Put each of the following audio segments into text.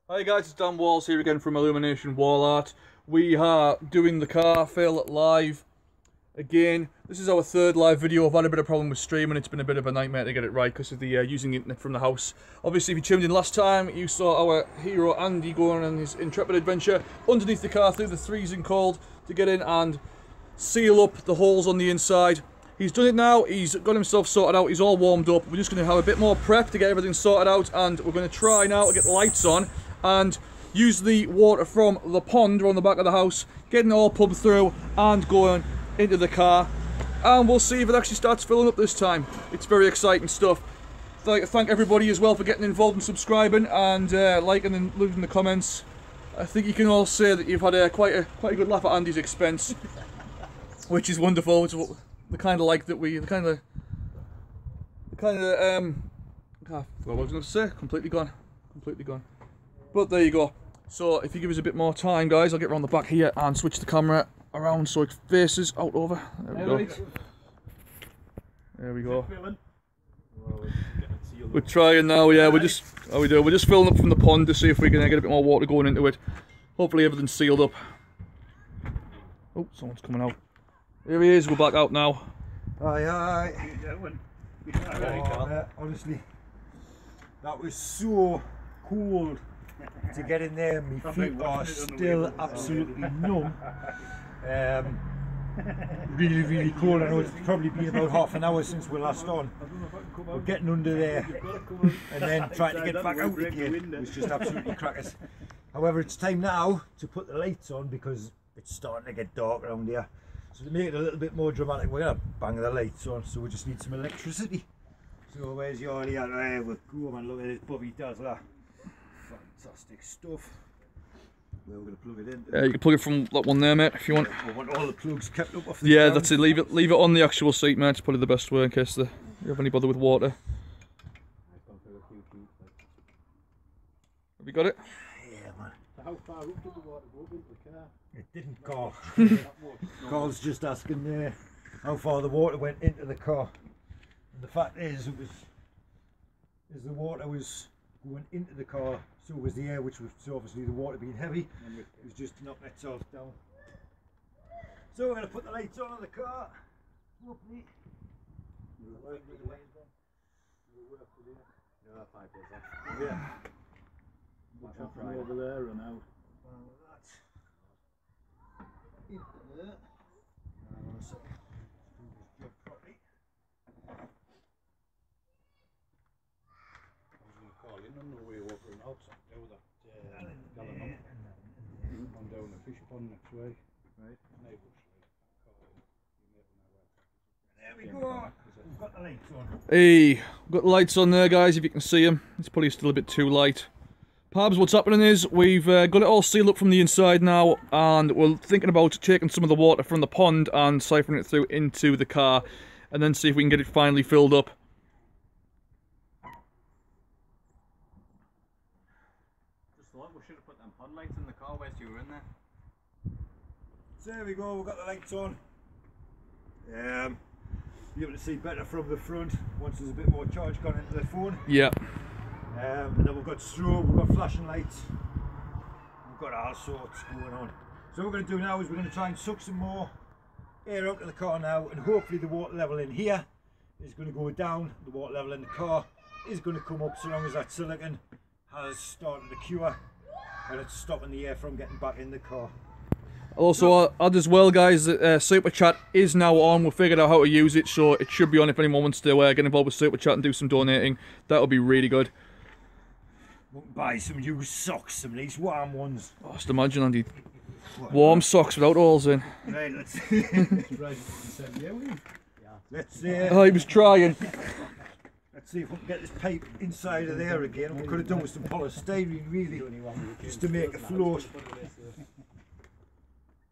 Hi guys, it's Dan Walls here again from Illumination Wall Art. We are doing the car fill live again. This is our third live video. I've had a bit of problem with streaming. It's been a bit of a nightmare to get it right because of the using the internet from the house. Obviously, if you tuned in last time, you saw our hero Andy going on his intrepid adventure underneath the car through the freezing cold to get in and seal up the holes on the inside. He's done it now, he's got himself sorted out, he's all warmed up. We're just going to have a bit more prep to get everything sorted out, and we're going to try now to get the lights on and use the water from the pond around the back of the house, getting it all pumped through and going into the car, and we'll see if it actually starts filling up this time. It's very exciting stuff. Thank everybody as well for getting involved and subscribing and liking and leaving the comments. I think you can all say that you've had quite a good laugh at Andy's expense, which is wonderful. It's the kind of like that we, I forgot what I was going to say, completely gone. But there you go. So if you give us a bit more time, guys, I'll get around the back here and switch the camera around so it faces out over. There we go. There we go. We're trying now, yeah, we're just filling up from the pond to see if we can get a bit more water going into it. Hopefully everything's sealed up. Oh, someone's coming out. Here he is, we're back out now. Aye. Honestly, that was so cold to get in there. My feet are still absolutely numb. Really cold. I know it's probably been about half an hour since we last on. We're getting under there and then trying to get back out again. It was just absolutely crackers. However, it's time now to put the lights on because it's starting to get dark around here. So to make it a little bit more dramatic, we're going to bang the lights on, so we just need some electricity. So where's Yardy at? Right, we'll go and look at this Bobby Dazzler. Fantastic stuff. Where we're going to plug it in. Yeah, you can plug it from that one there, mate, if you want. I want all the plugs kept up off the Yeah, ground. that's it. Leave it on the actual seat, mate. It's probably the best way in case you have any bother with water. Have you got it? Yeah, man. How far up did the water go into the car? It didn't, Carl. Carl's just asking how far the water went into the car. And the fact is, the water was going into the car, so was the air, which was obviously the water being heavy. It was just knocking itself down. So we're going to put the lights on the car. Hopefully. Yeah. Over there and out. Into there. One second. Do this job properly. I was going to call in on the way over and out. Do that gallon up. I'm down the fish pond next way. Right. There we go. We've got the lights on. Hey, we've got the lights on there, guys, if you can see them. It's probably still a bit too light. Pabs, what's happening is we've got it all sealed up from the inside now, and we're thinking about taking some of the water from the pond and siphoning it through into the car, and then see if we can get it finally filled up. Just thought we should have put them pond lights in the car whilst you were in there. So there we go, we've got the lights on. Be able to see better from the front once there's a bit more charge gone into the phone. Yeah. And then we've got strobe, we've got flashing lights, we've got all sorts going on. So what we're going to do now is we're going to try and suck some more air out of the car now, and hopefully the water level in here is going to go down, the water level in the car is going to come up so long as that silicon has started to cure and it's stopping the air from getting back in the car. Also, add as well, guys, that Super Chat is now on. We've figured out how to use it, so it should be on if anyone wants to get involved with Super Chat and do some donating. That would be really good. Buy some used socks, some of these warm ones. Oh, just imagine, Andy. Warm socks without holes in. Right, let's Oh, he was trying. Let's see if we can get this pipe inside of there again. What we could have done with some polystyrene, really, just to make it float.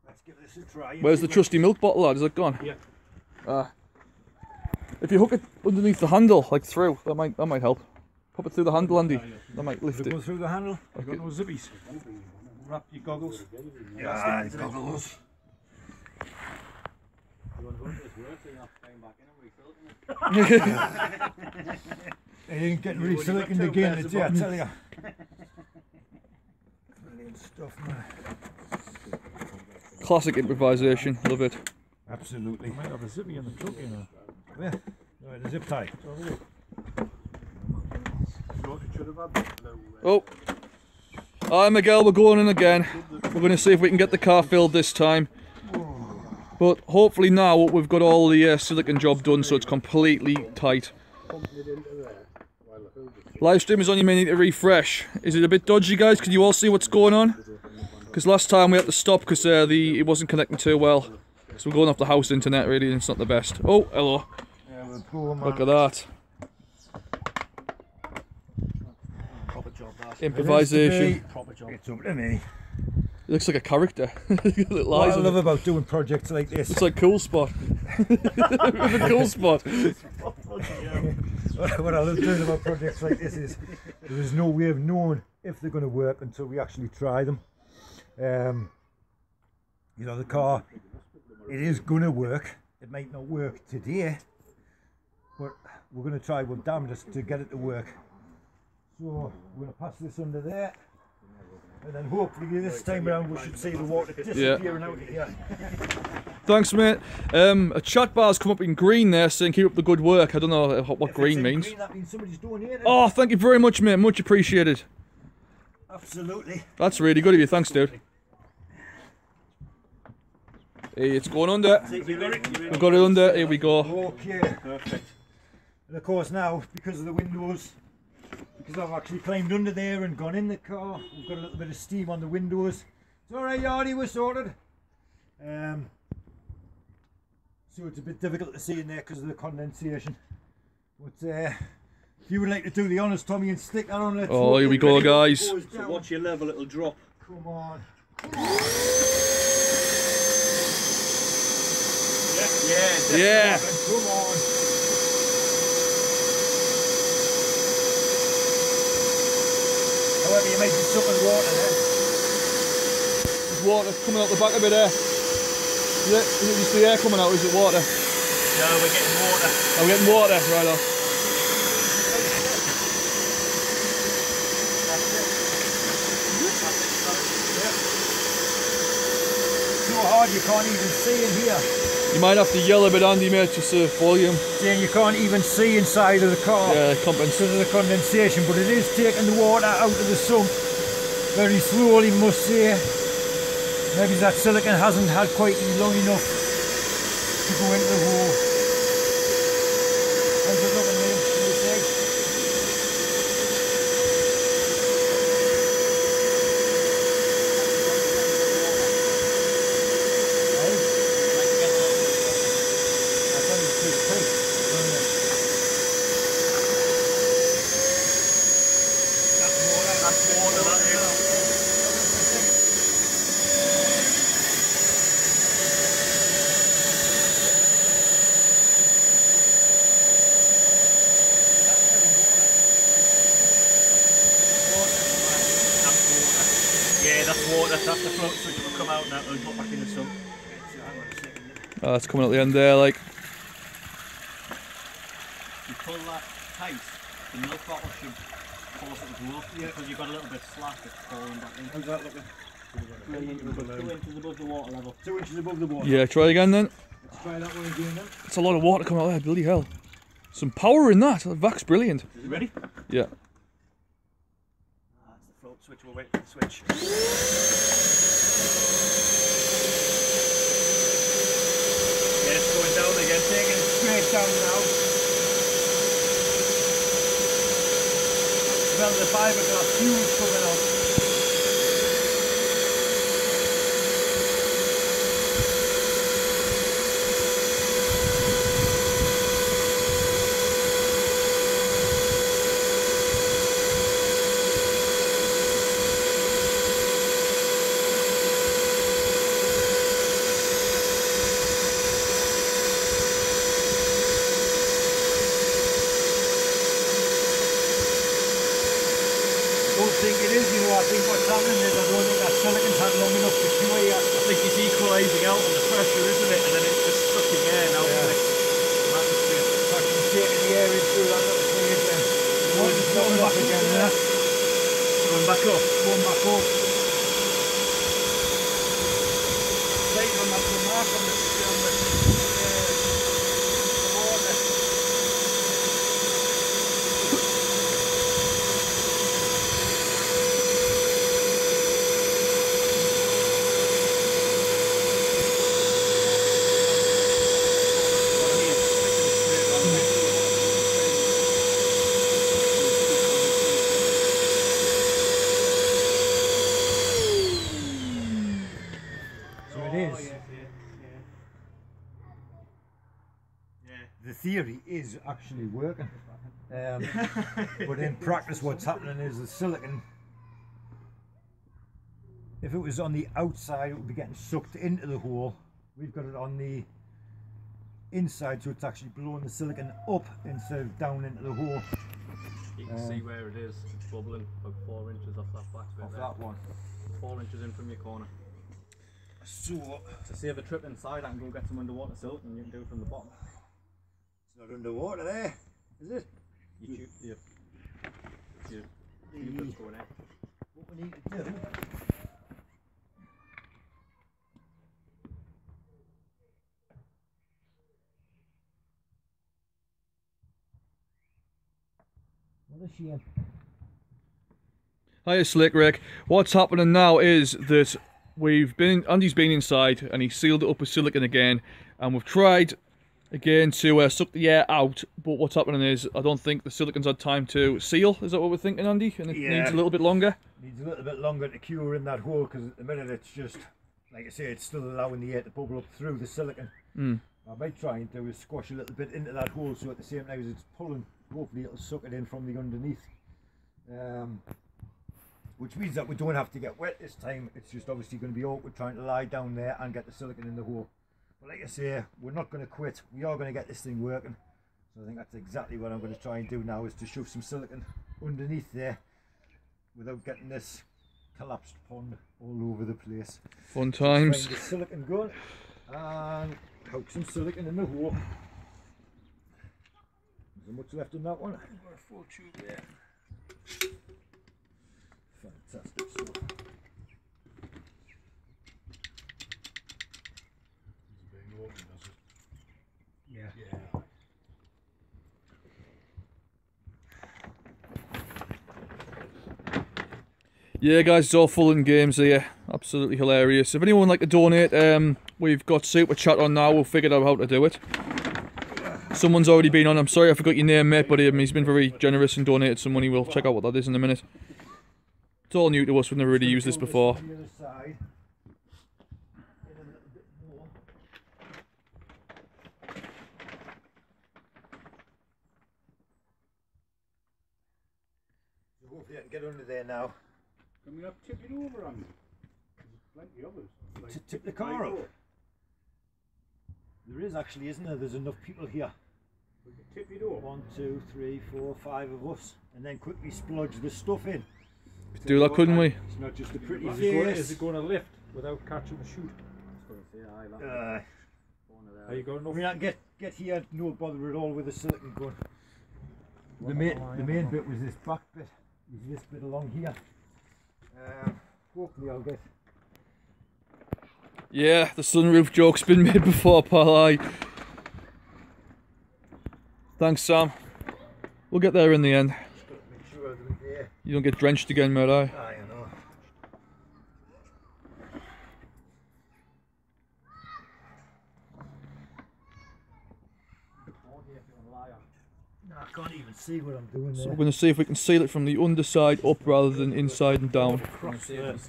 Let's give this a try. Where's the trusty milk bottle, lad? Is it gone? Yeah. If you hook it underneath the handle, like through, that might help. Pop it through the handle, Andy. That might lift Go it. through the handle. I've got no zippies. Wrap your goggles. Yeah, goggles. You want to go into this work so you're not going back in and refilling it? It ain't getting really siliconed again, it's, yeah, I tell you. Good stuff, man. Classic improvisation, love it. Absolutely. Might have a zippy in the truck, you know. Yeah. Right, the zip tie. Oh. Alright Miguel, we're going in again. We're going to see if we can get the car filled this time. But hopefully now we've got all the silicon job done so it's completely tight. Live stream is on, you may need to refresh. Is it a bit dodgy, guys? Can you all see what's going on? Because last time we had to stop because it wasn't connecting too well. So we're going off the house internet really and it's not the best. Oh, hello. Look at that. Proper job, that. Improvisation. Proper job. It's up to me. It looks like a character. What I love about doing projects like this. It's like Cool Spot. The Cool Spot. What I love doing about projects like this is there is no way of knowing if they're going to work until we actually try them. You know, the car, it is going to work. It might not work today, but we're going to try our damnedest to get it to work. So we're going to pass this under there, and then hopefully this time around we should see the water disappearing out of here. Thanks, mate. A chat bar's come up in green there saying keep up the good work. I don't know what If green it's in means. green, that means somebody's donated. Oh, thank you very much, mate. Much appreciated. Absolutely. That's really good of you. Thanks, dude. Hey, it's going under. We've got it under. Here we go. Okay. Perfect. And of course now, because of the windows, because I've actually climbed under there and gone in the car, we've got a little bit of steam on the windows. It's alright, Yardy, we're sorted. So it's a bit difficult to see in there because of the condensation. But if you would like to do the honours, Tommy, and stick that on, let's Oh, here we go, guys. So watch your level, it'll drop. Come on. Yeah. Come on. However, you might be sucking water there. There's water coming out the back of it there. Is it just the air coming out or is it water? No, we're getting water. Oh, we're getting water, right off. So hard you can't even see in here. You might have to yell a bit, Andy, mate, just the volume. Saying you can't even see inside of the car. Yeah, because of the condensation, but it is taking the water out of the sump very slowly, must say. Maybe that silicon hasn't had quite long enough to go into the hole. How's it looking, Liam? What do you say? Yeah, that's water. That's the float switch will come out now. It'll drop back in the sun. Oh, it's coming at the end there, like. You pull that tight, the milk bottle should force it to go up. Yeah. Because you've got a little bit slack, it's falling back in. How's that looking? 2 inches above the water level. 2 inches above the water. Yeah, try again then. Let's try that one again then. It's a lot of water coming out there, bloody hell. Some power in that. That vac's brilliant. Is it ready? Yeah. That's the float switch. We'll wait for the switch. Yeah, it's going down again. Taking it straight down now. Smell the fiberglass fuse coming out. Don't think it is, you theory is actually working. But in practice what's happening is the silicon, if it was on the outside it would be getting sucked into the hole. We've got it on the inside, so it's actually blowing the silicon up instead of down into the hole. You can see where it is. It's bubbling about 4 inches off that black bit Off there. that one. 4 inches in from your corner. So To save a trip inside, I can go get some underwater silicon and you can do it from the bottom. it's not underwater there, is it? You tube that's going in. What we need to do what a shame. Hiya Slick Rick. What's happening now is that Andy's been inside and he sealed it up with silicon again, and we've tried again to suck the air out, but what's happening is I don't think the silicon's had time to seal. Is that what we're thinking, Andy? And it needs a little bit longer? Needs a little bit longer to cure in that hole, because at the minute it's just, like I say, it's still allowing the air to bubble up through the silicon. I might try and do is squash a little bit into that hole, so at the same time as it's pulling, hopefully it'll suck it in from the underneath. Which means that we don't have to get wet this time. It's just obviously going to be awkward trying to lie down there and get the silicon in the hole. But like I say, we're not going to quit. We are going to get this thing working. So I think that's exactly what I'm going to try and do now, is to shove some silicon underneath there without getting this collapsed pond all over the place. Fun times. Find the silicon gun and poke some silicon in the hole. Is there much left in that one? I've got a full tube there. Fantastic stuff. Yeah. Yeah guys, it's all full in games here. Absolutely hilarious. If anyone would like to donate, we've got Super Chat on now. We'll figure out how to do it. Someone's already been on. I'm sorry I forgot your name, mate, but he's been very generous and donated some money. We'll check out what that is in a minute. It's all new to us. We've never really used this before. Hopefully I can get under there now. Can we not tip it over on? There's plenty of us. Like, To tip the car up? There is actually, isn't there? There's enough people here. We can tip it over. 1, 2, 3, 4, 5 of us, and then quickly splodge the stuff in. Do that, couldn't we? It's not just a pretty Is face. it going to lift without catching the chute? Are you going enough? I mean, I can get here, no bother at all with the silicon gun. The main bit was this back bit, is this bit along here. Hopefully I'll get... Yeah, the sunroof joke's been made before, pal. Aye. Thanks, Sam. We'll get there in the end. Just got to make sure I do it there. You don't get drenched again, mate, aye? I know. No, I can't even see what I'm doing there. So we're going to see if we can seal it from the underside up rather than inside and down.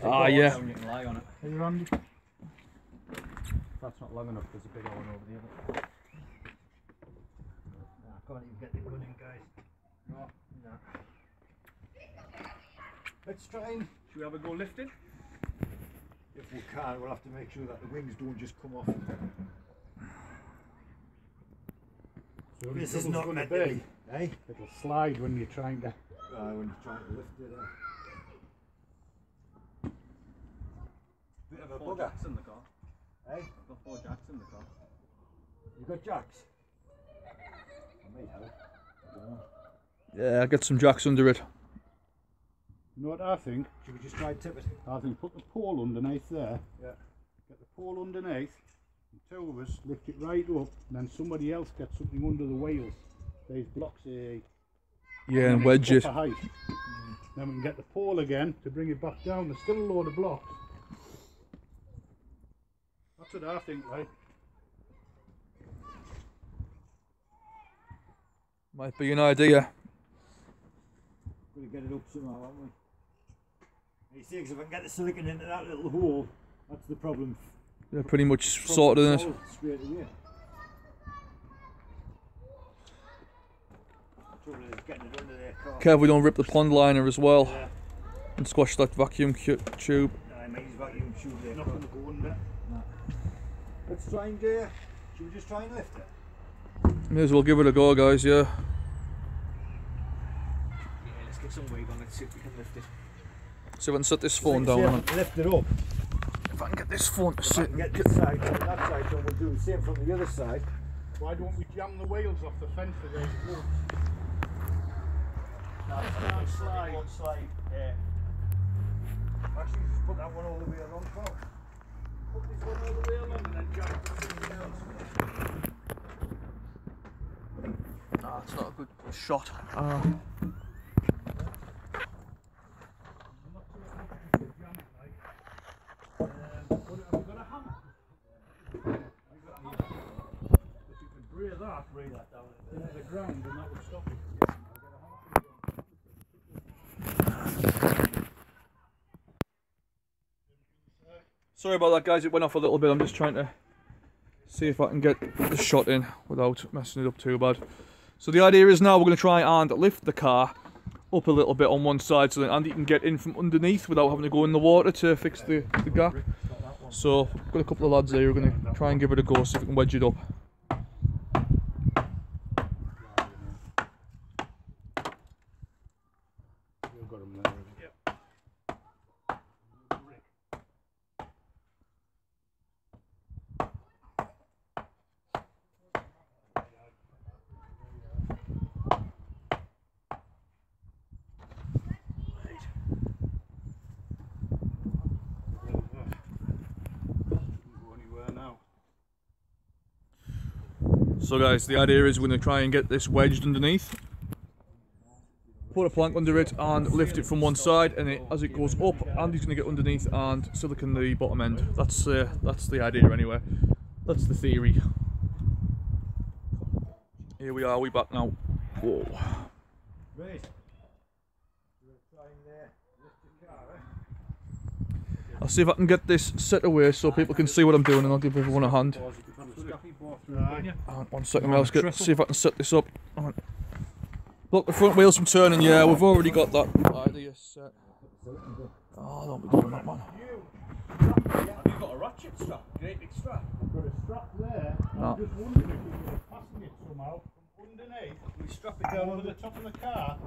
Ah, yeah. You can lie on it. Are you on? If that's not long enough, there's a big one over the other. No, I can't even get the gun in, guys. No. Let's try and... Should we have a go lifting? If we can, we'll have to make sure that the wings don't just come off. So This the is double's not gonna meant to be, eh? It'll slide when you're trying to. When you're trying to lift it. Bit of a 4 bugger, jacks in the car. eh? I've got 4 jacks in the car. You got jacks? I might have. I don't know. Yeah, I'll get some jacks under it. You know what I think? Should we just try and tip it? I think put the pole underneath there. Yeah. Get the pole underneath. And 2 of us lift it right up, and then somebody else gets something under the wheels. These blocks here. Yeah, and wedge it. Height. Then we can get the pole again to bring it back down. There's still a load of blocks. That's what I think, right? Might be an idea. Got to get it up somehow, haven't we? And you see, because if I can get the silicon into that little hole, that's the problem. They're pretty much sorted in it. Straight away. just getting it under there, car. Careful we don't rip the pond liner as well. Yeah. And squash that vacuum tube. Nah, mate, he's vacuum tube there. Not going to go under. Nah. Let's try and should we just try and lift it? May as well give it a go, guys, yeah. Yeah, let's get some weight on it, see if we can lift it. See if I can set this phone down. Man. Lift it up. If I can get this phone to sit. Get this side on that side, so we'll do the same from the other side. Why don't we jam the wheels off the fence for those wheels? One slide. Yeah. Actually, just put that one all the way along, Paul. Put this one all the way along and then jam it to something else. Nah, it's not a good shot. Bring that down into the ground and that would stop it. Sorry about that, guys, it went off a little bit. I'm just trying to see if I can get the shot in without messing it up too bad. So the idea is now we're going to try and lift the car up a little bit on one side so that Andy can get in from underneath without having to go in the water to fix the gap. So I've got a couple of lads there who are going to try and give it a go, see if we can wedge it up. So guys, the idea is we're going to try and get this wedged underneath, put a plank under it and lift it from one side, and as it goes up, Andy's going to get underneath and silicon the bottom end. That's the idea anyway. That's the theory. Here we are, we back now. Whoa. Right. I'll see if I can get this set away so people can see what I'm doing, and I'll give everyone a hand. One second, I'll see if I can set this up. Block the front wheels from turning. Yeah, we've already got that idea set. Oh, don't be doing that, man. Have you got a ratchet strap? Great big strap? I've got a strap there. No. I'm just wondering if we can fasten it somehow from underneath. We strap it down over the top of the car,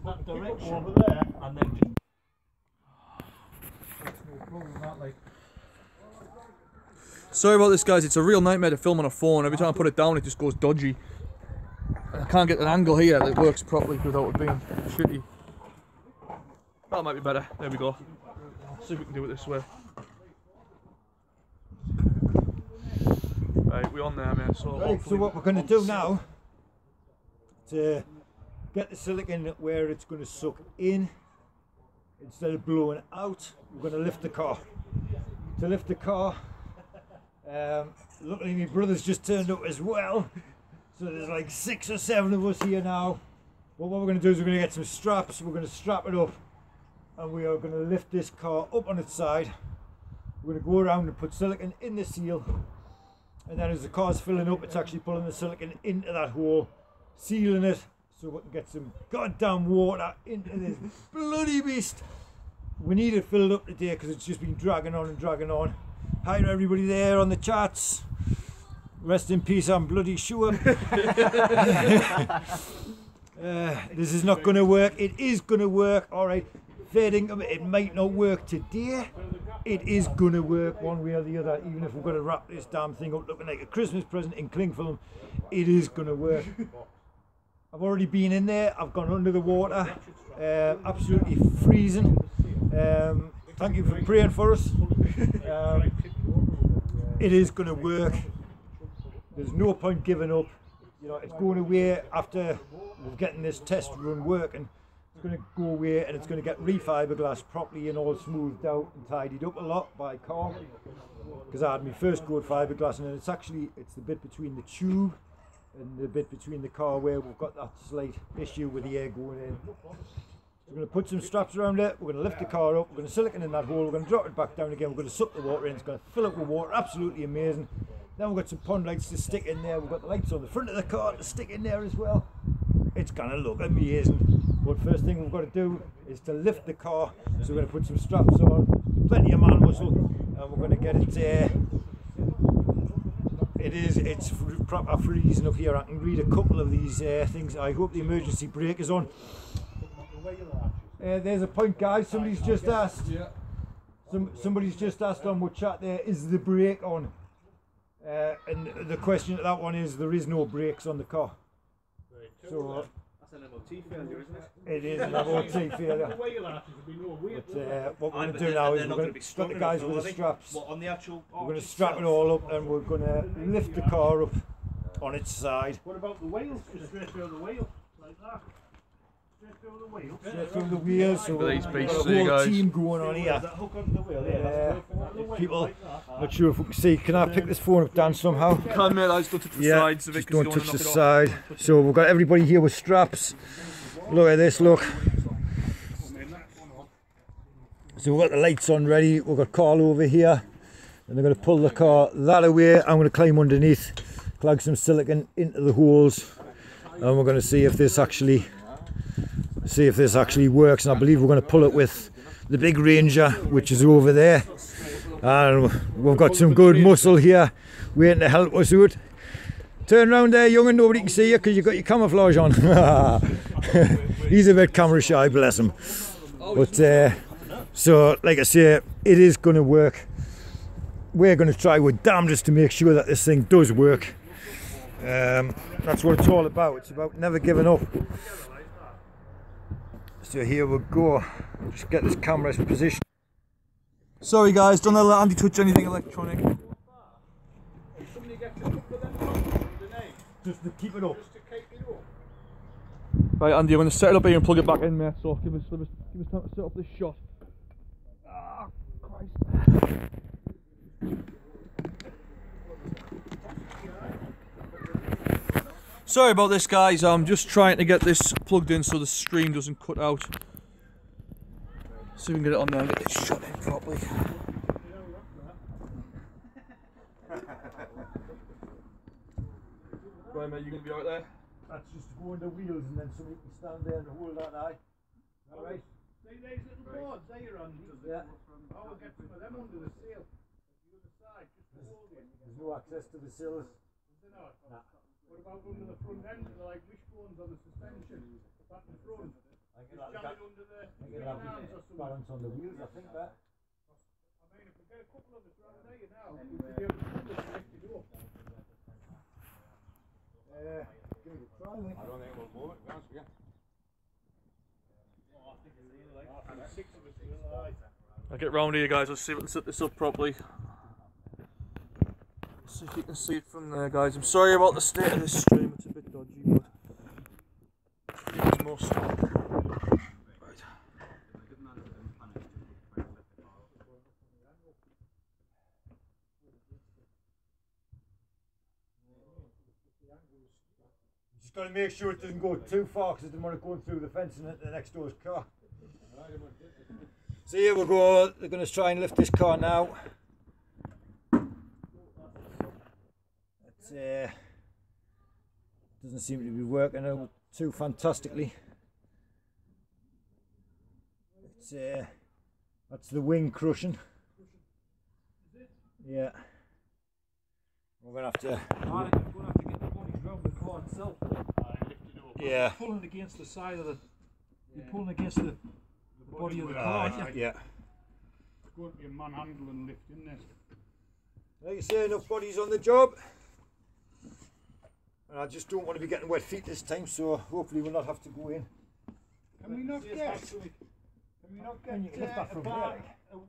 that direction over there, and then just. Sorry about this, guys, it's a real nightmare to film on a phone. Every time I put it down it just goes dodgy. I can't get an angle here that works properly without it being shitty. That might be better. There we go. See if we can do it this way. Right, we're on there, mate. Right, so what we're going to do now, to get the silicon where it's going to suck in instead of blowing out, we're going to lift the car. To lift the car, luckily my brother's just turned up as well, so there's like 6 or 7 of us here now. But what we're going to do is we're going to get some straps, we're going to strap it up, and we are going to lift this car up on its side. We're going to go around and put silicon in the seal, and then as the car's filling up, it's actually pulling the silicon into that hole, sealing it, so we can get some goddamn water into this bloody beast. We need it filled up today because it's just been dragging on and dragging on. Hi to everybody there on the chats. Rest in peace, I'm bloody sure. This is not going to work. It is going to work. Alright, fair dinkum, it might not work today. It is going to work one way or the other. Even if we've got to wrap this damn thing up looking like a Christmas present in cling film, it is going to work. I've already been in there. I've gone under the water. Absolutely freezing. Thank you for praying for us. It is going to work. There's no point giving up. You know, it's going away after we're getting this test run working. It's going to go away and it's going to get re-fiberglass properly and all smoothed out and tidied up a lot by Carl. Because I had my first go at fiberglass, and it's the bit between the tube and the bit between the car where we've got that slight issue with the air going in. We're going to put some straps around it, we're going to lift the car up, we're going to silicon in that hole, we're going to drop it back down again, we're going to suck the water in, it's going to fill up with water, absolutely amazing. Then we've got some pond lights to stick in there, we've got the lights on the front of the car to stick in there as well. it's gonna look amazing. But first thing we've got to do is to lift the car. So we're gonna put some straps on, plenty of man muscle, and we're gonna get it. It's proper freezing up here. I can read a couple of these things. I hope the emergency brake is on. There's a point, guys. Somebody's just asked. Somebody's just asked on what chat there, is the brake on? And the question to that one is, there is no brakes on the car. So That's an MOT failure, isn't it? it is an MOT failure. But what we're going to do now is we're going to strap the guys with the straps. On the actual We're going to strap it all up and we're going to lift the car up on its side. What about the wheels? Just straight through the wheel, like that. Straight through the wheel. Straight through the wheels. So we've got a BC, whole guys. team going on here. That hook onto the wheel, People, not sure if we can see. Can I pick this phone up, Dan, somehow? Can mate, I just don't touch the sides of it. Just 'cause you don't wanna touch the knock it off. side. So we've got everybody here with straps. Look at this, look. So we've got the lights on ready. We've got Carl over here. And they're going to pull the car that away. I'm going to climb underneath, plug some silicone into the holes. And we're going to see if this actually works. And I believe we're going to pull it with the big Ranger, which is over there. And we've got some good muscle here waiting to help us out. Turn around there, young, and nobody can see you because you've got your camouflage on. He's a bit camera shy, bless him. But so, like I say, it is going to work. We're going to try with damnedest to make sure that this thing does work. That's what it's all about. It's about never giving up. So here we go. Just get this camera positioned. Sorry guys, don't let Andy touch anything electronic. Just to keep it up. Right Andy, I'm going to set it up here and plug it back in mate, so give us time to set up this shot. Ah, Christ. Sorry about this guys, I'm just trying to get this plugged in so the stream doesn't cut out. See if we can get it on there and get this shot in properly. Right mate, you going to be out there? That's just to go under wheels and then somebody can stand there and hold that eye. Alright? See these little boards there, Andy? Yeah. I will get some of them under the sail. The other side, just to hold it. There's no access to the sills. Is there not? Nah. What about under the front end? They're like wishbones on the suspension. Back in front. Just jam it under the arms or something. Balance on the wheels, I think that. I mean, if we get a couple of us around there now, we could be able to pull this and lift it up. Give it a try, mate. I don't think we'll move it, guys. Yeah. I'll get round here guys, let's see if we can set this up properly. See if you can see it from there guys. I'm sorry about the state of this stream, it's a bit dodgy but it's must. Right. Just got to make sure it doesn't go too far because I didn't want it going through the fence and into the next door's car. So here we go, they're going to try and lift this car now. It doesn't seem to be working out too fantastically. That's the wing crushing. Yeah. We're going to have to... We're going to have to get the bodies round the car itself. Yeah. You're pulling against the side of the... You're pulling against the body of the car, aren't you? Yeah. It's going to be a manhandling lift, isn't it? Like I say, enough bodies on the job. And I just don't want to be getting wet feet this time, so hopefully we'll not have to go in. Can we not get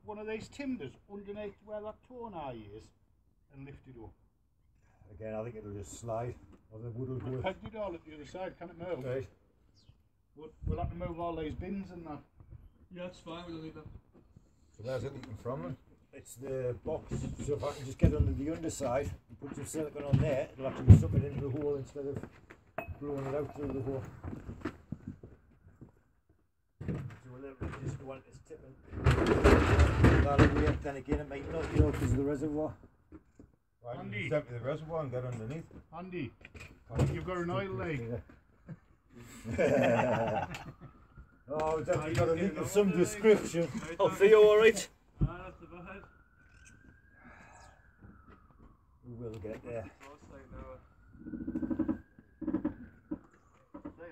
one of these timbers underneath where that torn eye is and lift it up? Again, I think it'll just slide, or the wood will go. We've pegged it all at the other side, can it move? Right. We'll have to move all these bins and that. Yeah, it's fine, we don't need that. So there's it leaking from them. It's the box, so if I can just get under the underside and put some silicone on there, it'll actually suck it into the hole instead of blowing it out through the hole. So we'll let it just go on its tipping. That'll work, then again it might not, you know, because of the reservoir. Andy. Step to the reservoir and get underneath. Andy, you've got an oil leg. Yeah. Oh, we've definitely got to leak of some description. Oh, Theo, alright? That's about We will get there.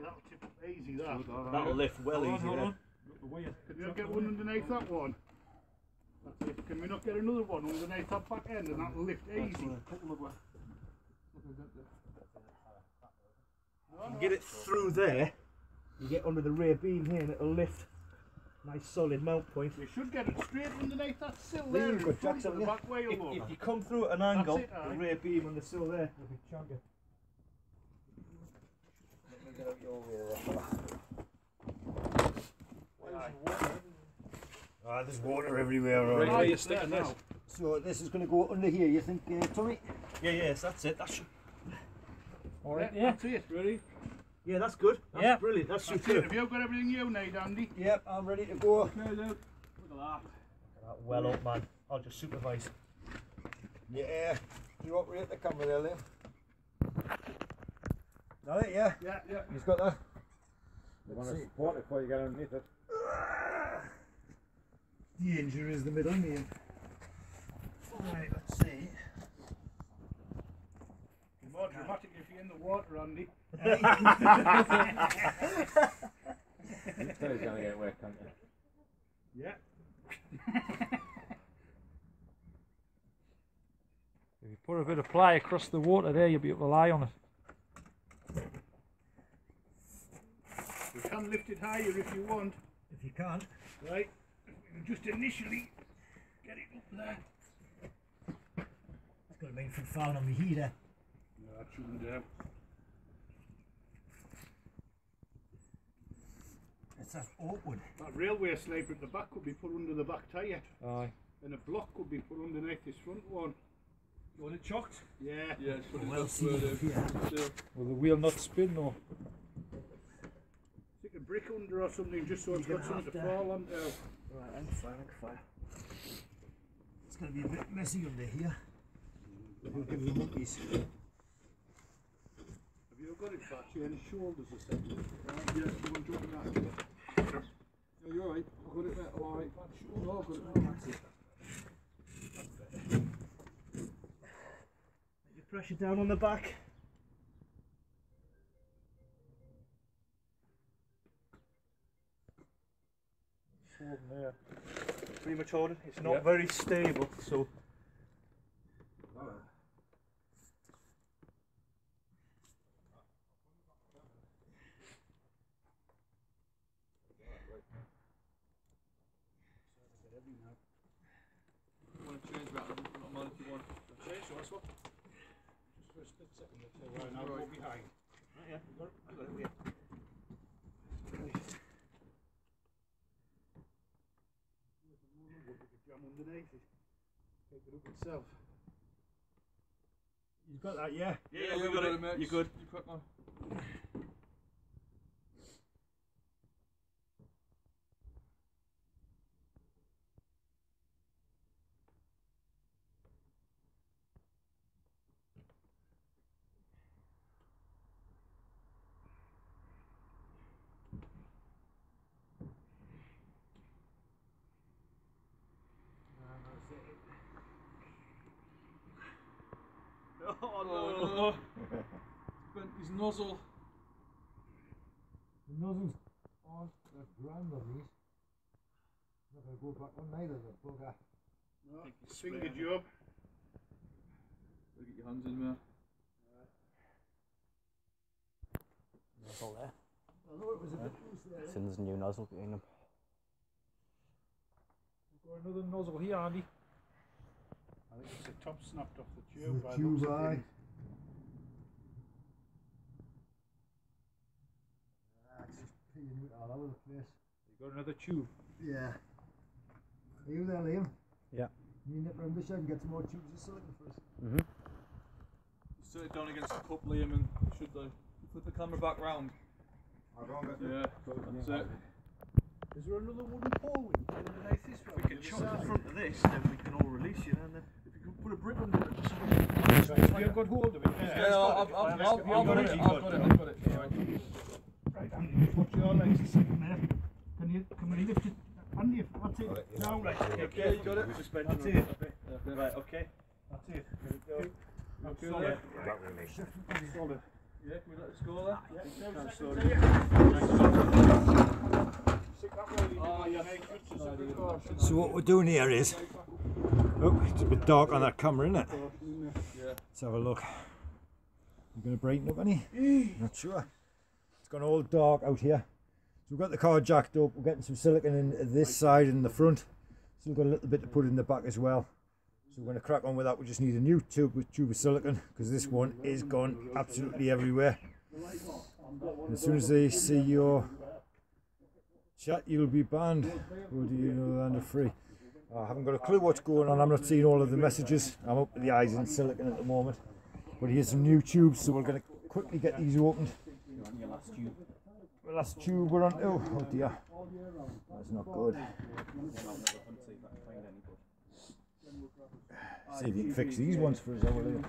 that'll tip up easy, that. That'll lift well easy Hold then. on. Can you not get one underneath that one? That's it. Can we not get another one underneath that back end and that'll lift easy? You get it through there, you get under the rear beam here and it'll lift. Nice solid mount point. You should get it straight underneath that sill There there you in go, front Jackson, of the yeah. back wheel. Look. If you come through at an angle, it, the aye. rear beam on the sill there will be chunky. Ah, there's water everywhere. Right where Right. you're sticking this. So this is going to go under here, you think, Tommy? Yeah, yes, that's it. That should... Alright, yeah. That's it. Ready? Yeah, that's good. That's Yeah. brilliant. That's That's it. superb. Have you got everything you need, Andy? Yep, I'm ready to go. Okay, look. Look at that. Well up, man. I'll just supervise. Yeah. Do you operate the camera there, Liam? That it, yeah? Yeah, yeah. He's got that. You want to support it before you get underneath it. The engine is the middle, Liam. Right, let's see. It's more dramatic if you're in the water, Andy. He's going to get wet, can't you? Yeah. If you put a bit of ply across the water there, you'll be able to lie on it. You can lift it higher if you want. If you can't. Right. Just initially get it up there. It's got to mean from falling on my heater. No, that shouldn't do. It's that awkward. That railway sniper at the back could be put under the back tyre. Aye. And a block could be put underneath this front one. You want it chocked? Yeah. Yeah, it's put it Well, up see, where yeah. Will the wheel not spin or? Stick a brick under or something just so it's got something to fall onto. Right, I'm fine. It's going to be a bit messy under here. We'll give the monkeys. Have you got it back? Change shoulders or something? Right, yeah, you want to jump in that? No, you're alright. I've got it there. Alright. No, I've got it. That's it. Your pressure down on the back. There. Pretty much holding. It's not Yeah. very stable, so. You want to change that? I'll put it on mine if you want. Okay, so that's what? Just for a split second, let's say, right, now go behind. Yeah, I got it. Yeah. Jam underneath it. Take it up itself. You've got that, yeah? Yeah, we got it. mate. You're good. You crack on. Oh no. Bent his nozzle. The nozzles aren't the brand of these. Not going to go back on neither, the bugger. No, finger job. Gotta get your hands in there. Nozzle there. I thought it was a bit loose there. Sin's new nozzle behind them. Got another nozzle here, Andy. I think it's the top snapped off the tube. The tube, aye. It's just peeing it all over the place. You got another tube. Yeah. Are you there, Liam? Yeah. You nip round the shed and get some more tubes of silicon for us. Mm-hmm. Sit it down against the cup, Liam, and should they put the camera back round? Yeah, that's it. Is there another wooden pole we can put underneath this one? We can chop the front of this, then we can all release you, and then. If you could put a brick under it. Have you got hold of it? Yeah, I've got it. Right. Watch your legs a second there. Can we lift it? Andy, that's it. Now, right. Okay, you got it. Suspension. That's it. Right, okay. That's it. There we go. Solid. Solid. Yeah, can we let us go there? So what we're doing here is, oh, it's a bit dark on that camera, isn't it? Yeah. Let's have a look. I'm going to brighten up any? Not sure. It's gone all dark out here. So we've got the car jacked up. We're getting some silicone in this side and the front. So we've got a little bit to put in the back as well. So we're going to crack on with that. We just need a new tube of silicone because this one is gone absolutely everywhere. And as soon as they see your chat, you'll be banned. Or do you know land of free? I haven't got a clue what's going on. I'm not seeing all of the messages. I'm up to the eyes in silicone at the moment. But here's some new tubes, so we're going to quickly get these opened. The last tube we're on. Oh dear. That's not good. See if you can fix these ones for us, I will.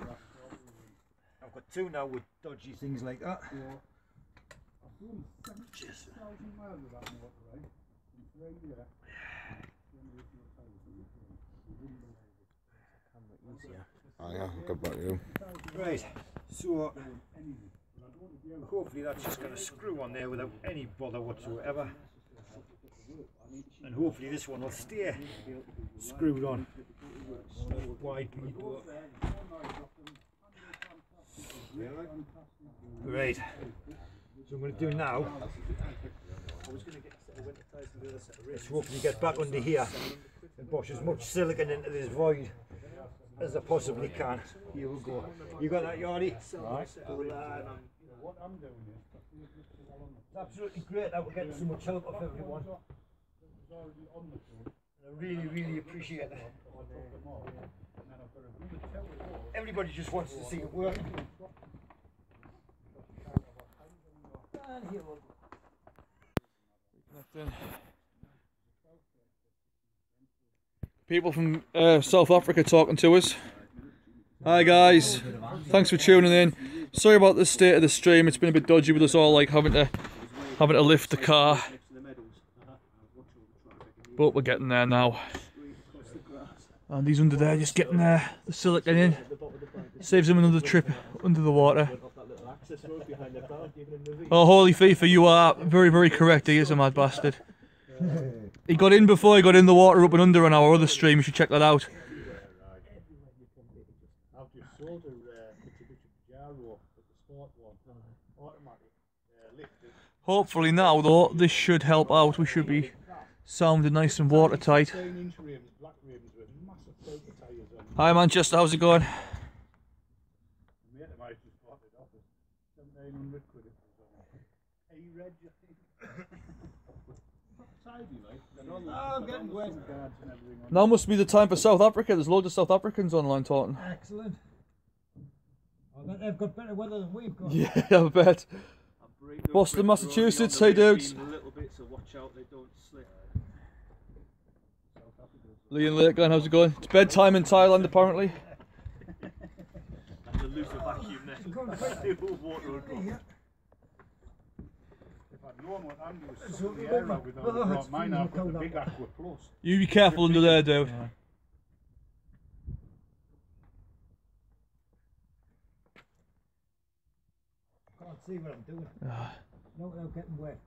I've got two now with dodgy things like that. Cheers. Oh yeah, good about you. Right, so hopefully that's just going to screw on there without any bother whatsoever. And hopefully this one will stay screwed on. Wide can you go? Right, so I'm going to do now, let's hopefully get back under here and push as much silicone into this void as I possibly can. Here we go. You got that, Yardy? Right. What I'm doing is, It's absolutely great that we're getting so much help off everyone. I really, really appreciate it. Everybody just wants to see it work. And here we'll go. People from South Africa talking to us. Hi guys, thanks for tuning in. Sorry about the state of the stream. It's been a bit dodgy with us all like having to lift the car, but we're getting there now. And he's under there just getting the silicone in. Saves him another trip under the water. Oh, holy FIFA, you are very, very correct. He is a mad bastard. He got in before he got in the water up and under on our other stream. You should check that out. Hopefully now though, this should help out. We should be sounding nice and watertight. Hi Manchester, how's it going? Now must be the time for South Africa. There's loads of South Africans online talking. Excellent. I bet they've got better weather than we've got. Yeah, I bet. Boston, Massachusetts, hey dudes. Lee and Lake, how's it going? It's bedtime in Thailand apparently. And the looser vacuum net. Water would drop. mine out with the big Aqua Plus. You be careful under there, dude. Yeah. Can't see what I'm doing. Not without getting wet.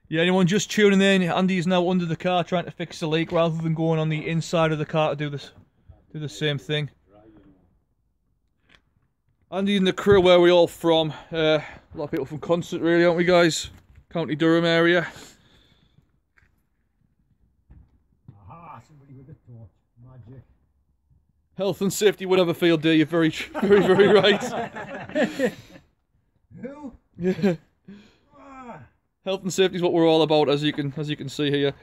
Yeah, anyone just tuning in, Andy's now under the car trying to fix the leak rather than going on the inside of the car to do the same thing. Andy and the crew, where are we all from? A lot of people from Constant really, aren't we guys? County Durham area. Aha, somebody with a torch. Magic. Health and safety, whatever field, dear, you're very, very right. Who? Yeah. Ah, Health and safety is what we're all about, as you can see here.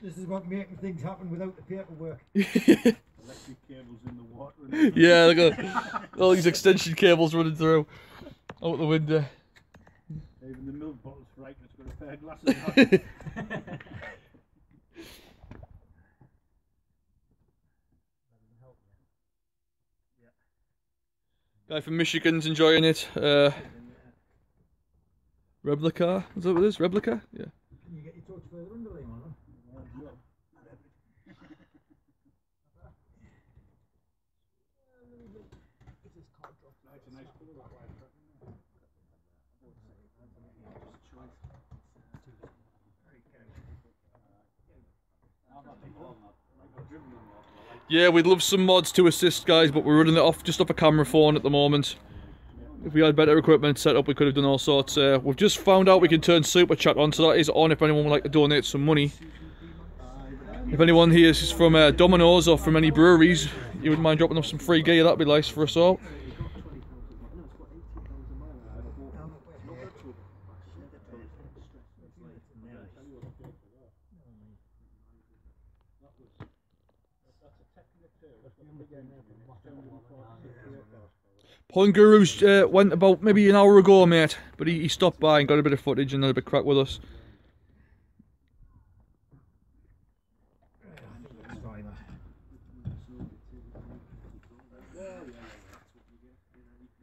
this is what making things happen without the paperwork. Electric cables in the water. And Yeah, look at all these extension cables running through out the window. even the milk bottle's frightened. It's got a pair of glasses on. Guy from Michigan's enjoying it. Replica? Is that what it is? Replica? Yeah. Can you get your torch further under, Liam, on? Yeah, we'd love some mods to assist, guys, but we're running it off just off a camera phone at the moment. If we had better equipment set up, we could have done all sorts. We've just found out we can turn Super Chat on, so that is on if anyone would like to donate some money. If anyone here is from Domino's or from any breweries, you wouldn't mind dropping off some free gear, that'd be nice for us all. Porn Gurus went about maybe an hour ago, mate, but he stopped by and got a bit of footage and had a bit of crack with us.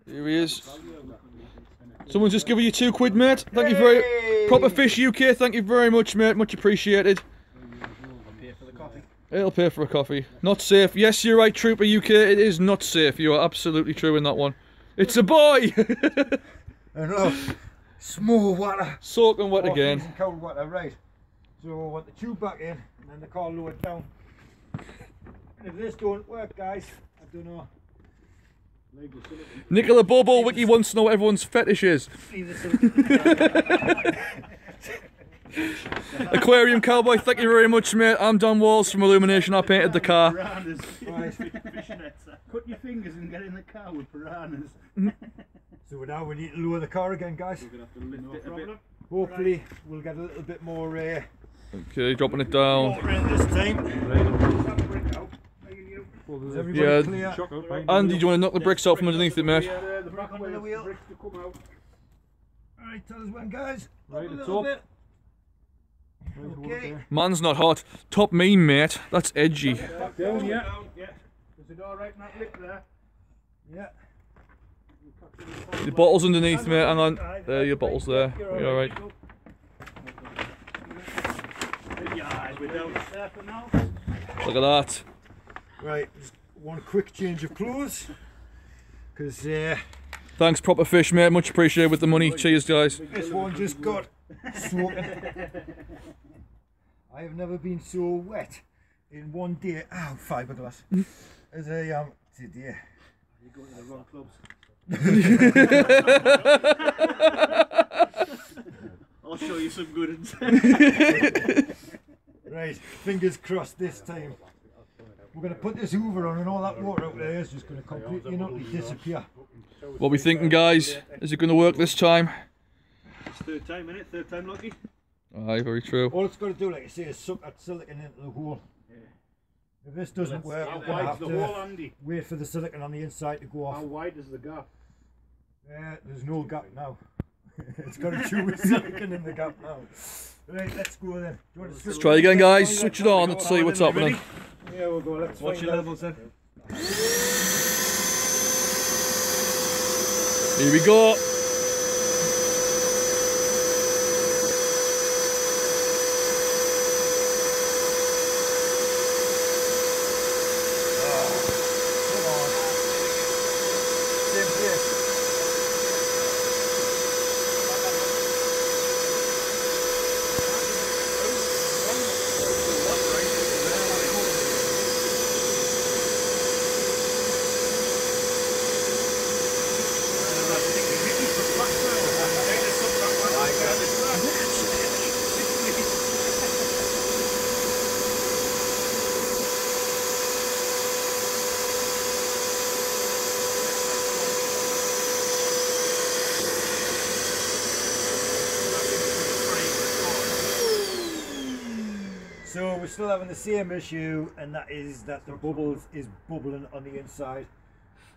Here he is. Someone's just giving you £2, mate. Thank you very Proper Fish UK. Thank you very much, mate. Much appreciated. It'll pay for a coffee. Not safe. Yes, you're right, Trooper UK. It is not safe. You are absolutely true in that one. It's a boy. I know. Small water. Soaking wet again. Freezing cold water, right. So I want the tube back in and then the car lowered down. And if this don't work, guys, I don't know. Nicola Bobo Wiki wants to know what everyone's fetish is. Aquarium Cowboy, thank you very much, mate. I'm Don Walls from Illumination. I painted the car. Cut your fingers and get in the car with piranhas. So now we need to lower the car again, guys. We're going to have to lift it a bit. Hopefully we'll get a little bit more Okay, dropping it down. water in this time. Is everybody clear? Andy, do you want to knock the bricks out from underneath it, mate? The back of the wheel. Bricks to come out. Alright, tell us when, guys. Right, Up a it's little up. bit. Okay. Man's not hot. Top mean, mate. That's edgy. Down, yeah. There's a door right in that lip there. Yeah. The bottle's underneath, mate. Hang on. There, your bottle's there. You're alright. Look at that. Right, just one quick change of clothes. Because Thanks, Proper Fish, mate. Much appreciated with the money. Cheers, guys. this one just got soaking. I have never been so wet in one day. Ow, fiberglass. As I am today. You're going to the wrong clubs. I'll show you some good ones. Right, fingers crossed this time. We're going to put this Hoover on and all that water out there is just going to completely and utterly disappear. What are we thinking, guys? Is it going to work this time? It's third time, innit? Third time lucky. Aye, very true. All it's got to do, like I say, is suck that silicon into the hole. If this doesn't work, we're going to have to wait for the silicon on the inside to go off. How wide is the gap? There's no gap now. It's got a tube with silicon in the gap now. Right, let's go then. Let's try again, guys. Switch it on. Let's see what's happening. Yeah, we'll go. Let's watch your levels then. Here we go. So we're still having the same issue, and that is that the bubbles is bubbling on the inside.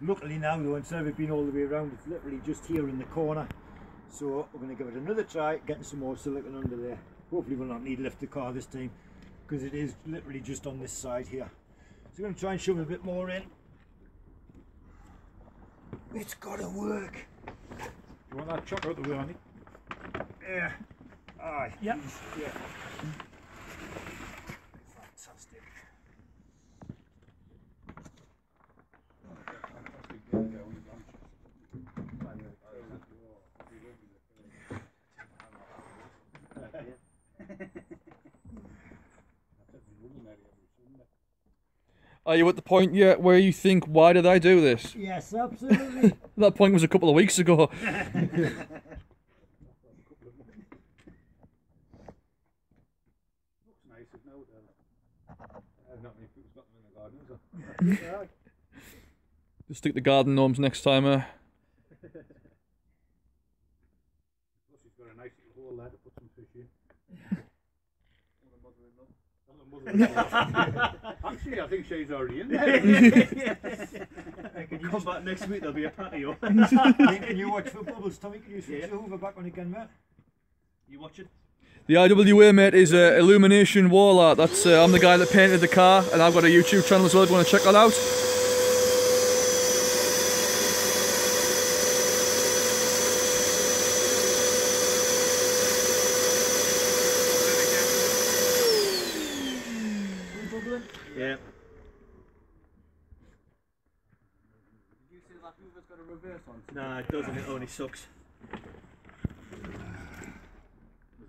Luckily now though, instead of it being all the way around, it's literally just here in the corner. So we're going to give it another try, getting some more silicone under there. Hopefully we'll not need to lift the car this time, because it is literally just on this side here. So we're going to try and shove a bit more in. It's got to work. You want that chocolate out the way, Andy? Yeah. Aye. Yep. Yeah. Fantastic. Are you at the point yet where you think, why did I do this? Yes, absolutely. That point was a couple of weeks ago. Looks nice, isn't it? Not many people's got them in the garden, is there? Just stick the garden gnomes next time. Plus he's got a nice little hole there to put some fish in. Actually, I think she's already in there. Come back next week, there'll be a patio. Can you watch for bubbles, Tommy? Can you switch the hoover back on again, mate? You watch it? The IWA, mate, is Illumination Wall Art. That's I'm the guy that painted the car, and I've got a YouTube channel as well if you want to check that out. Yeah. Did you say that hoover's got a reverse on? Nah, it doesn't, it only sucks.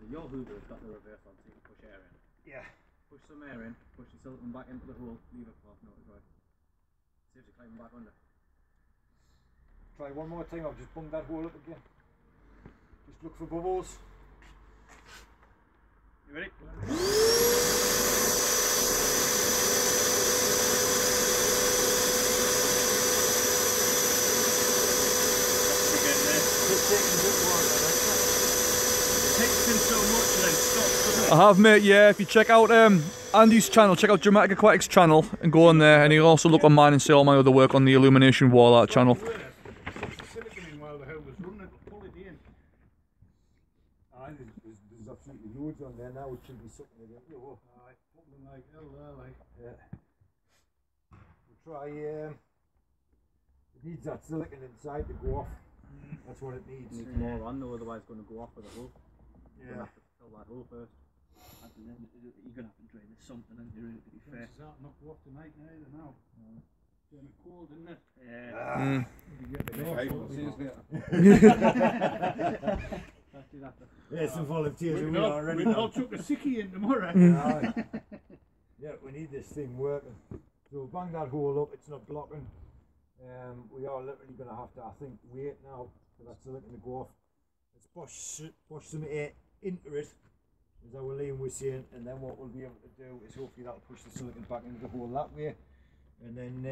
Your hoover's got the reverse on, so you can push air in. Yeah. Push some air in, push the silicone back into the hole, leave it for half an hour to dry. See if you climb back under. Try one more time, I've just bunged that hole up again. Just look for bubbles. You ready? Takes in so much and then stops, doesn't it? I have, mate, yeah. If you check out Andy's channel, check out Dramatic Aquatics channel and go on there, and you'll also look on mine and see all my other work on the Illumination Wall Art channel. Suck the silicone in while the hoover's running, it'll pull it in. Aye, there's absolutely loads on there now, it should be sucking it in. Oh, Aye, something like hell there, like. yeah. We'll try, it needs that silicone inside to go off. That's what it needs. Needs more on though, otherwise it's going to go off with the hole. You're Yeah. going to have to fill that hole first. And then you're going to have to drain this something, and you're really to be fair. It's that not go off tonight neither now. It's getting cold, isn't it? Yeah. Yeah, some volunteers we are already. We all took a sickie in tomorrow. Aye. Yeah, we need this thing working. So bang that hole up, it's not blocking. We are literally going to have to, I think, wait now for that silicone to go off. Let's push some air into it, as our Liam was saying, and then what we'll be able to do is hopefully that'll push the silicone back into the hole that way, and then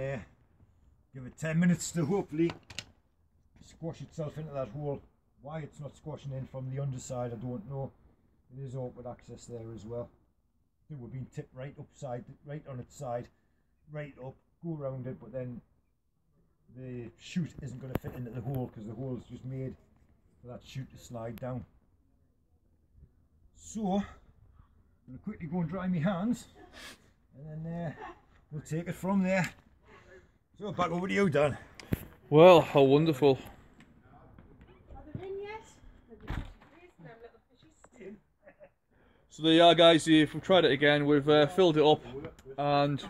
give it 10 minutes to hopefully squash itself into that hole. Why it's not squashing in from the underside, I don't know. It is awkward access there as well. I think we're being tipped right upside, right on its side, right up, go around it, but then the chute isn't going to fit into the hole because the hole is just made for that chute to slide down. So, I'm going to quickly go and dry my hands, and then we'll take it from there. So, back over to you, Dan. Well, how wonderful. So there you are, guys. If we've tried it again, we've filled it up and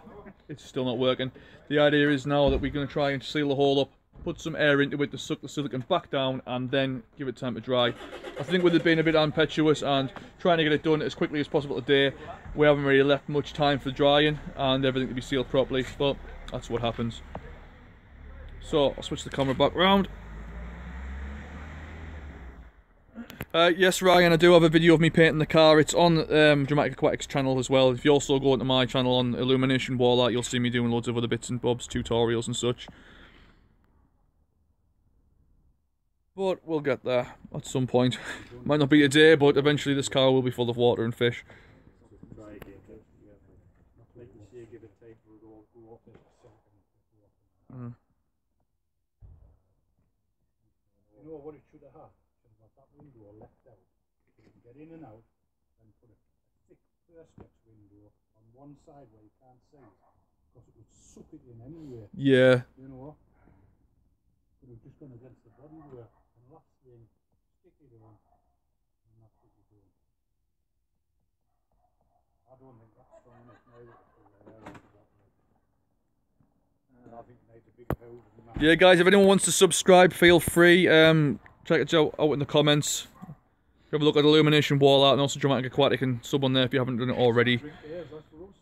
it's still not working. The idea is now that we're going to try and seal the hole up, put some air into it to suck the silicone back down, and then give it time to dry. I think with it being a bit impetuous and trying to get it done as quickly as possible today, we haven't really left much time for drying and everything to be sealed properly, but that's what happens. So I'll switch the camera back round. Yes, Ryan, I do have a video of me painting the car. It's on Dramatic Aquatics channel as well. If you also go into my channel on Illumination Wall Art, you'll see me doing loads of other bits and bobs, tutorials and such. But we'll get there at some point. Might not be today, but eventually this car will be full of water and fish. Try again, let you see, give it time for it all to go off in a second. You know what it should have had? Should have had that window left out. You can get in and out and put a thick perspex window on one side where you can't see it, because it would suck it in anyway. Yeah. You know? But we've just gone against the bodywork, and last thing, stick it on. don't think that's strong enough neither to pull the air out of that way. And I think it needs a bigger hose than that. Yeah, guys, if anyone wants to subscribe, feel free. Check it out in the comments. Have a look at Illumination Wall Art and also Dramatic Aquatic and sub on there if you haven't done it already. Drink the air, that's for us.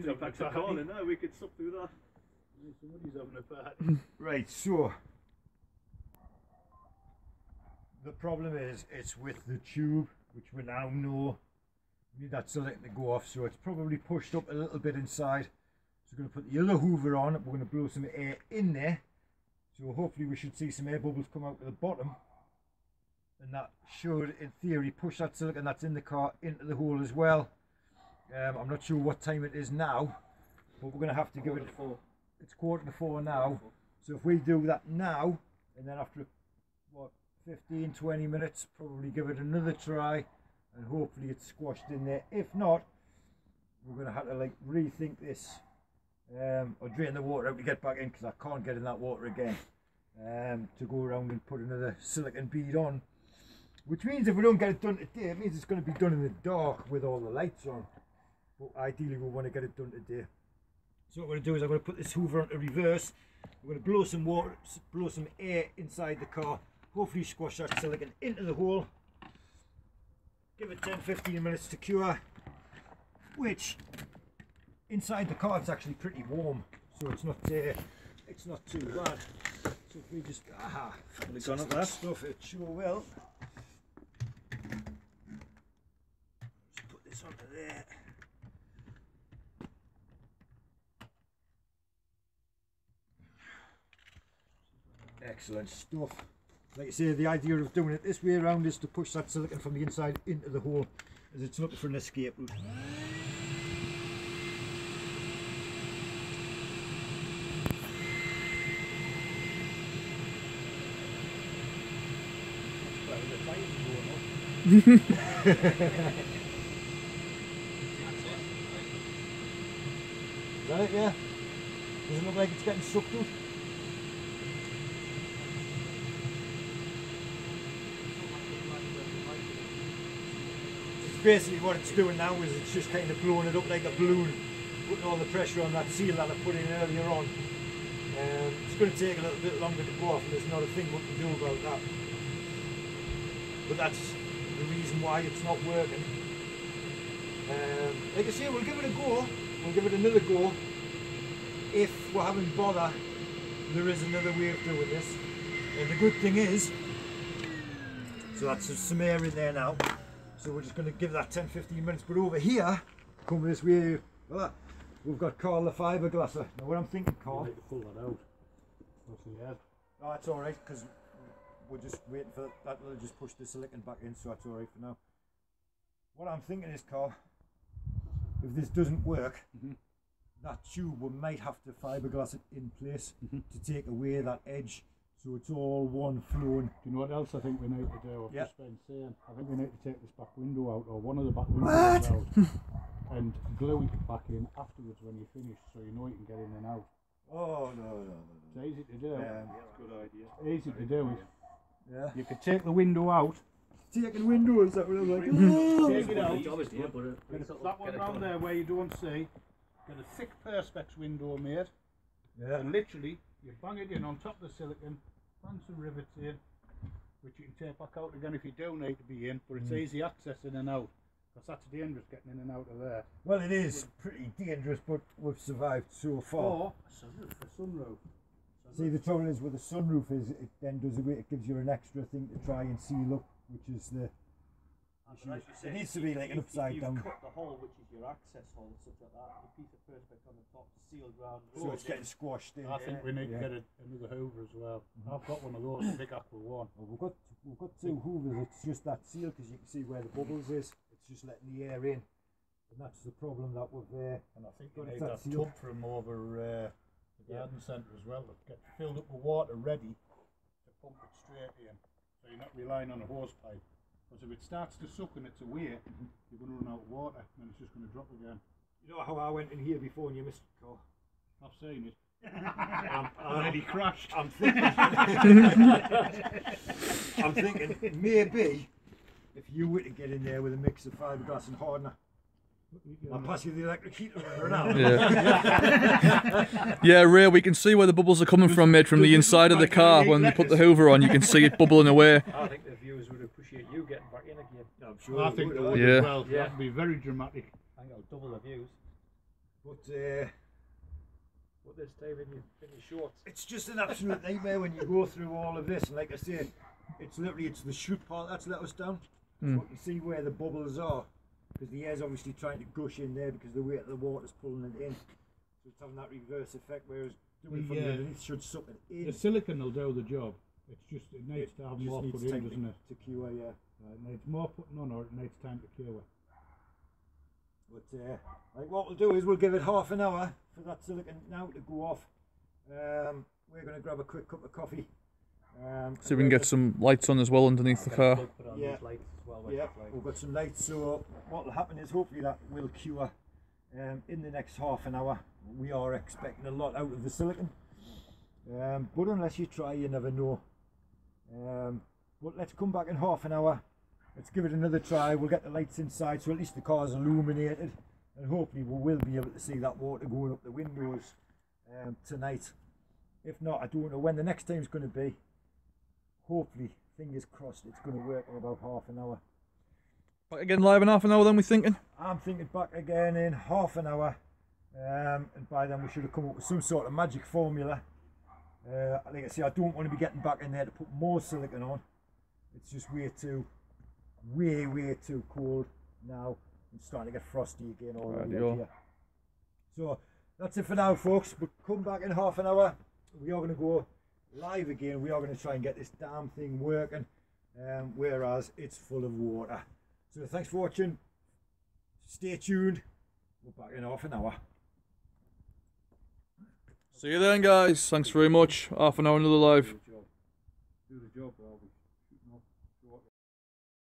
So back to corner now, we could suck through that. Somebody's having a party. Right, so the problem is it's with the tube, which we now know we need that selector to go off, so it's probably pushed up a little bit inside. So we're going to put the other hoover on, we're going to blow some air in there, so hopefully we should see some air bubbles come out at the bottom, and that should in theory push that silicone that's in the car into the hole as well. I'm not sure what time it is now, but we're going to have to give it, it's 3:45 now, so if we do that now, and then after what 15-20 minutes probably give it another try, and hopefully it's squashed in there. If not, we're going to have to like rethink this, or drain the water out to get back in, because I can't get in that water again, to go around and put another silicone bead on, which means if we don't get it done today, it means it's going to be done in the dark with all the lights on, but ideally we want to get it done today. So what I'm going to do is I'm going to put this hoover onto reverse, we're going to blow some water, blow some air inside the car, hopefully squash that silicone into the hole, give it 10-15 minutes to cure, which inside the car it's actually pretty warm, so it's not too bad. So if we just Gone up that stuff, it sure will. Just put this onto there. Excellent stuff. Like I say, the idea of doing it this way around is to push that silicone from the inside into the hole, as it's looking for an escape route. Is that it, yeah? Does it look like it's getting sucked out? Basically what it's doing now is it's just kind of blowing it up like a balloon, putting all the pressure on that seal that I put in earlier on. It's going to take a little bit longer to go off, and there's not a thing we can do about that. But that's the reason why it's not working. Like I say, we'll give it a go, we'll give it another go. If we're having bother, there is another way of doing this. And the good thing is, so that's some air in there now. So we're just going to give that 10-15 minutes, but over here, come this way, we've got Carl the fiberglasser. Now what I'm thinking, Carl... You need to pull that out. That's the head. Oh, that's alright, because we're just waiting for that to just push the silicone back in, so that's alright for now. What I'm thinking is, Carl, if this doesn't work, that tube, we might have to fiberglass it in place to take away that edge. So it's all one flowing. Do you know what else I think we need to do? I've Yep. just been saying, I think we need to take this back window out, or one of the back windows out, and glue it back in afterwards when you finish, so you know you can get in and out. Oh, no. It's easy to do. Yeah. Good idea. Easy to do. Yeah. You could take the window out, Taking windows, that was like, take it out, Obviously, yeah, but get that one round there where you don't see, get a thick perspex window made, yeah. and literally you bang it in on top of the silicone, bang some rivets in, which you can take back out again if you do need to be in, but it's easy access in and out, because that's dangerous getting in and out of there. Well, it is pretty dangerous, but we've survived so far. Or a sunroof. See, the trouble is with the sunroof is it then does away, it gives you an extra thing to try and seal up, which is the issue. It needs to be like an upside down. Cut the hole, which is your access hole and stuff like that, the piece of perspex on the top sealed round. So it's getting squashed in. I think we need to get another Hoover as well. I've got one of those, a big Aqua one. Well, we've got two hoovers. It's just that seal, because you can see where the bubbles is. It's just letting the air in, and that's the problem that we've And I think we got need that that seal. tub from over the garden centre as well, to get filled up with water ready to pump it straight in, so you're not relying on a hose pipe. Because if it starts to suck and it's away, you're going to run out of water and it's just going to drop again. You know how I went in here before and you missed the call? I've seen it. Already crashed. I'm thinking maybe if you were to get in there with a mix of fiberglass and hardener, I'll pass you the electric heater now. Yeah. Yeah, Ray, we can see where the bubbles are coming from, mate, from the inside of the car. When you put the hoover on, you can see it bubbling away. I think the viewers would appreciate you getting back in again. I'm sure I think they would Yeah. as well. That would be very dramatic. I think I'll double the views. But This time in your shorts. it's just an absolute nightmare when you go through all of this. And like I said, it's the chute part that's let us down. So you can see where the bubbles are, because the air's obviously trying to gush in there because the weight of the water's pulling it in. So it's having that reverse effect, whereas doing it from the underneath should suck it in. The silicon will do the job. It's just, it needs to have Just more needs put in, time doesn't it? to cure, yeah. It needs more putting on, or it needs time to cure. But like what we'll do is we'll give it half an hour for that silicon now to go off. We're going to grab a quick cup of coffee. So we can get some lights on as well underneath the car. Put on Yeah. these lights as well. Yeah, we've got some lights, so what will happen is hopefully that will cure in the next half an hour. We are expecting a lot out of the silicon, but unless you try, you never know. But let's come back in half an hour. Let's give it another try. We'll get the lights inside, so at least the car's illuminated, and hopefully we will be able to see that water going up the windows tonight. If not, I don't know when the next time's going to be. Hopefully, fingers crossed, it's going to work in about half an hour. Back again live in half an hour then, we're thinking? I'm thinking back again in half an hour, and by then we should have come up with some sort of magic formula. Like I say, I don't want to be getting back in there to put more silicon on. It's just way too cold now. It's starting to get frosty again already out here. So that's it for now, folks. We'll come back in half an hour. We are going to go live again. We are going to try and get this damn thing working, whereas it's full of water. So thanks for watching. Stay tuned. We're back in half an hour. See you then, guys. Thanks very much. Half an hour another live. Do the job, Robbie.